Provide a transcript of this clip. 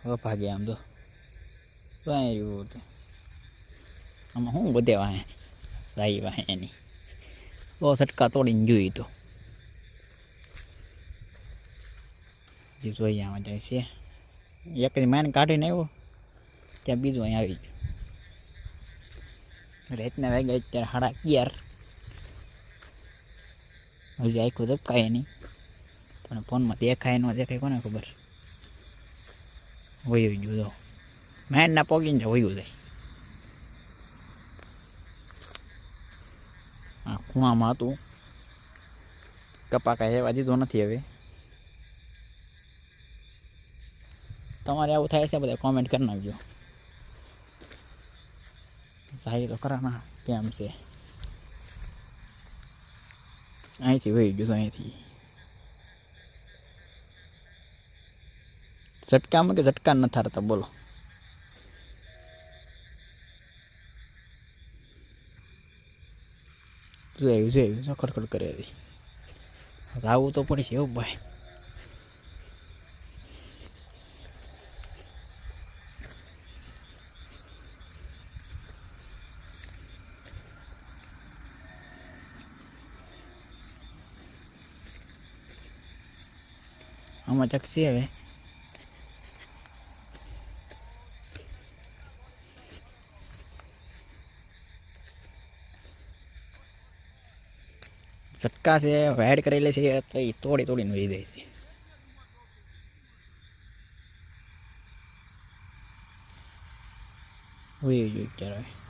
ભાગે આમ તો આવ્યું તો આમાં શું બધે વાહે સાઈ વાહે એની તો સટકા તોડીને જોઈ તો જે જોઈએ આમાં જાય છે એક જ માન કાઢીને આવ્યો ત્યાં બીજું અહીં આવી ગયું રાતના વાગ્યા અત્યારે 11:30 હજી આખું ધબકાય નહીં પણ ફોનમાં દેખાય ન દેખાય કોને ખબર વયું ગયું તો માઇન્ડના પોગીને છે વયું જાય આ ખૂણામાં હતું કપા કાંઈ એવા દીધો નથી હવે તમારે આવું થાય છે બધા કોમેન્ટ કરી નાખજો સાહી તો ખરા કેમ છે અહીંથી વહી ગયું અહીંથી ઝટકામાં કે ઝટકા ન થતા બોલો જોયું ખડખડ કરે આવું તો પડશે એવું ભાઈ આમાં ચકસી હવે ઝટકા છે વાઇડ કરેલી છે તો એ તોડીને વહી જાય છે વહી ગયું અત્યારે